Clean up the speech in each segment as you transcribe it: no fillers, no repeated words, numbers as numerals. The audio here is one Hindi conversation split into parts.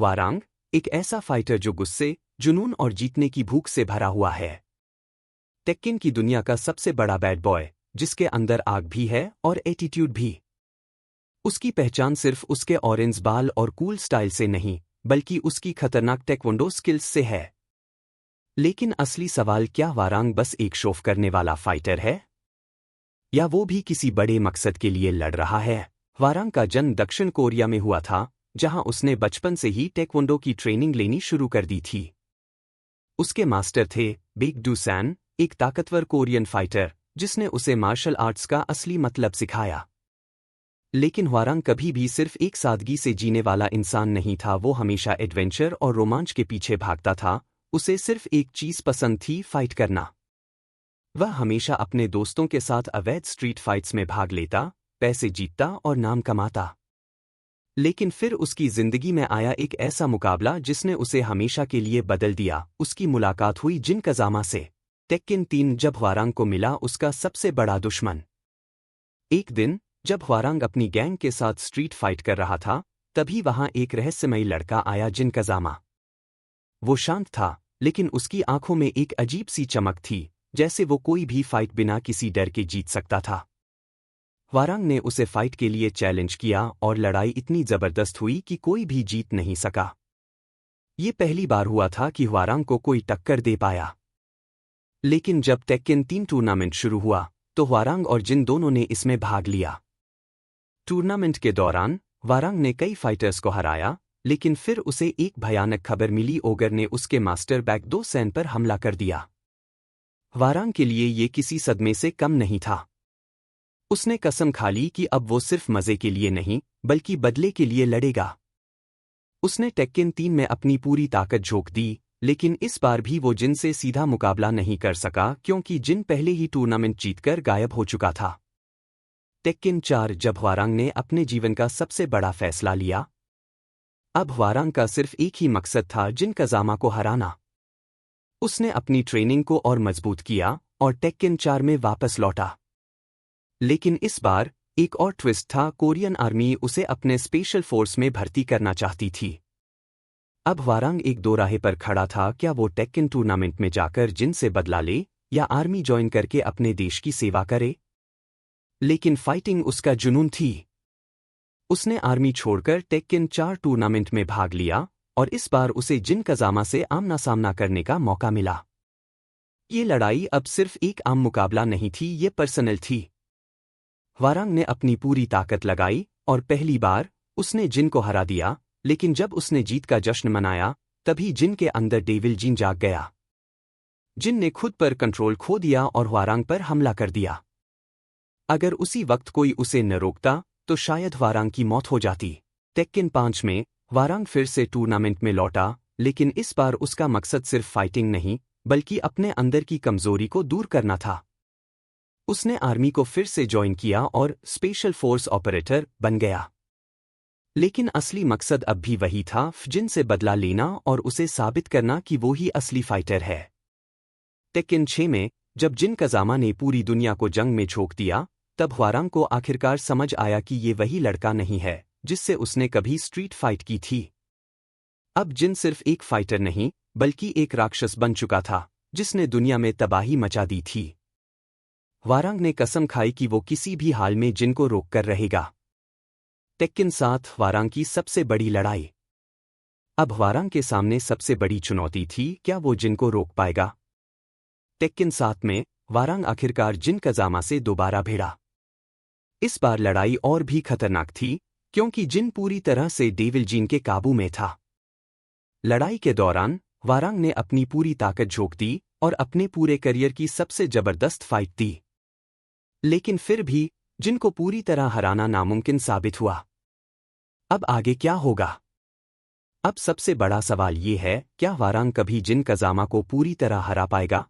वारांग एक ऐसा फाइटर जो गुस्से, जुनून और जीतने की भूख से भरा हुआ है। टेक्केन की दुनिया का सबसे बड़ा बैड बॉय, जिसके अंदर आग भी है और एटीट्यूड भी। उसकी पहचान सिर्फ उसके ऑरेंज बाल और कूल स्टाइल से नहीं, बल्कि उसकी खतरनाक टेक्वोंडो स्किल्स से है। लेकिन असली सवाल, क्या वारांग बस एक शोफ करने वाला फाइटर है, या वो भी किसी बड़े मकसद के लिए लड़ रहा है? वारांग का जन्म दक्षिण कोरिया में हुआ था, जहां उसने बचपन से ही टेक्वोंडो की ट्रेनिंग लेनी शुरू कर दी थी। उसके मास्टर थे बिग डू-सान, एक ताकतवर कोरियन फाइटर, जिसने उसे मार्शल आर्ट्स का असली मतलब सिखाया। लेकिन वारांग कभी भी सिर्फ एक सादगी से जीने वाला इंसान नहीं था। वो हमेशा एडवेंचर और रोमांच के पीछे भागता था। उसे सिर्फ एक चीज पसंद थी, फाइट करना। वह हमेशा अपने दोस्तों के साथ अवैध स्ट्रीट फाइट्स में भाग लेता, पैसे जीतता और नाम कमाता। लेकिन फिर उसकी जिंदगी में आया एक ऐसा मुकाबला जिसने उसे हमेशा के लिए बदल दिया। उसकी मुलाकात हुई जिन कज़ामा से। टेक्केन 3 जब वारांग को मिला उसका सबसे बड़ा दुश्मन। एक दिन जब वारांग अपनी गैंग के साथ स्ट्रीट फाइट कर रहा था, तभी वहां एक रहस्यमयी लड़का आया, जिन कज़ामा। वो शांत था, लेकिन उसकी आंखों में एक अजीब सी चमक थी, जैसे वो कोई भी फाइट बिना किसी डर के जीत सकता था। वारांग ने उसे फाइट के लिए चैलेंज किया और लड़ाई इतनी जबरदस्त हुई कि कोई भी जीत नहीं सका। ये पहली बार हुआ था कि वारांग को कोई टक्कर दे पाया। लेकिन जब टेक्केन 3 टूर्नामेंट शुरू हुआ, तो वारांग और जिन दोनों ने इसमें भाग लिया। टूर्नामेंट के दौरान वारांग ने कई फाइटर्स को हराया, लेकिन फिर उसे एक भयानक खबर मिली। ओगर ने उसके मास्टर बैक डू-सान पर हमला कर दिया। वारांग के लिए ये किसी सदमे से कम नहीं था। उसने कसम खा ली कि अब वो सिर्फ मजे के लिए नहीं, बल्कि बदले के लिए लड़ेगा। उसने टेक्केन 3 में अपनी पूरी ताकत झोंक दी, लेकिन इस बार भी वो जिन से सीधा मुकाबला नहीं कर सका, क्योंकि जिन पहले ही टूर्नामेंट जीतकर गायब हो चुका था। टेक्केन 4 जब वारांग ने अपने जीवन का सबसे बड़ा फैसला लिया। अब वारांग का सिर्फ एक ही मकसद था, जिन कज़ामा को हराना। उसने अपनी ट्रेनिंग को और मजबूत किया और टेक्केन 4 में वापस लौटा। लेकिन इस बार एक और ट्विस्ट था। कोरियन आर्मी उसे अपने स्पेशल फोर्स में भर्ती करना चाहती थी। अब वारांग एक दोराहे पर खड़ा था, क्या वो टेक्केन टूर्नामेंट में जाकर जिन से बदला ले, या आर्मी ज्वाइन करके अपने देश की सेवा करे? लेकिन फाइटिंग उसका जुनून थी। उसने आर्मी छोड़कर टेक्केन 4 टूर्नामेंट में भाग लिया, और इस बार उसे जिन कज़ामा से आमना सामना करने का मौका मिला। ये लड़ाई अब सिर्फ एक आम मुकाबला नहीं थी, ये पर्सनल थी। वारांग ने अपनी पूरी ताकत लगाई और पहली बार उसने जिन को हरा दिया। लेकिन जब उसने जीत का जश्न मनाया, तभी जिन के अंदर डेविल जीन जाग गया। जिन ने खुद पर कंट्रोल खो दिया और वारांग पर हमला कर दिया। अगर उसी वक्त कोई उसे न रोकता, तो शायद वारांग की मौत हो जाती। टेक्केन 5 में वारांग फिर से टूर्नामेंट में लौटा, लेकिन इस बार उसका मकसद सिर्फ फाइटिंग नहीं, बल्कि अपने अंदर की कमजोरी को दूर करना था। उसने आर्मी को फिर से ज्वाइन किया और स्पेशल फोर्स ऑपरेटर बन गया। लेकिन असली मकसद अब भी वही था, जिन से बदला लेना और उसे साबित करना कि वो ही असली फाइटर है। टेक्केन 6 में जब जिन कज़ामा ने पूरी दुनिया को जंग में झोंक दिया, तब वारांग को आखिरकार समझ आया कि ये वही लड़का नहीं है जिससे उसने कभी स्ट्रीट फाइट की थी। अब जिन सिर्फ एक फाइटर नहीं, बल्कि एक राक्षस बन चुका था, जिसने दुनिया में तबाही मचा दी थी। वारांग ने कसम खाई कि वो किसी भी हाल में जिन को रोककर रहेगा। टेक्केन 7 वारांग की सबसे बड़ी लड़ाई। अब वारांग के सामने सबसे बड़ी चुनौती थी, क्या वो जिन को रोक पाएगा? टेक्केन 7 में वारांग आखिरकार जिन कज़ामा से दोबारा भिड़ा। इस बार लड़ाई और भी खतरनाक थी, क्योंकि जिन पूरी तरह से डेविल जीन के काबू में था। लड़ाई के दौरान वारांग ने अपनी पूरी ताकत झोंक दी और अपने पूरे करियर की सबसे जबरदस्त फाइट दी। लेकिन फिर भी जिन को पूरी तरह हराना नामुमकिन साबित हुआ। अब आगे क्या होगा? अब सबसे बड़ा सवाल ये है, क्या वारांग कभी जिन कज़ामा को पूरी तरह हरा पाएगा?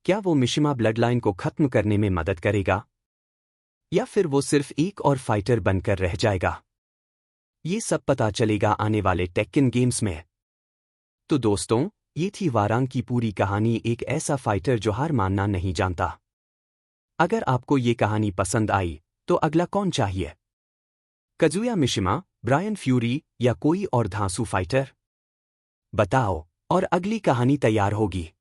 क्या वो मिशिमा ब्लडलाइन को खत्म करने में मदद करेगा? या फिर वो सिर्फ एक और फाइटर बनकर रह जाएगा? ये सब पता चलेगा आने वाले टेक्केन गेम्स में। तो दोस्तों, ये थी वारांग की पूरी कहानी, एक ऐसा फाइटर जो हार मानना नहीं जानता। अगर आपको ये कहानी पसंद आई, तो अगला कौन चाहिए? काजुया मिशिमा, ब्रायन फ्यूरी या कोई और धांसू फाइटर? बताओ, और अगली कहानी तैयार होगी।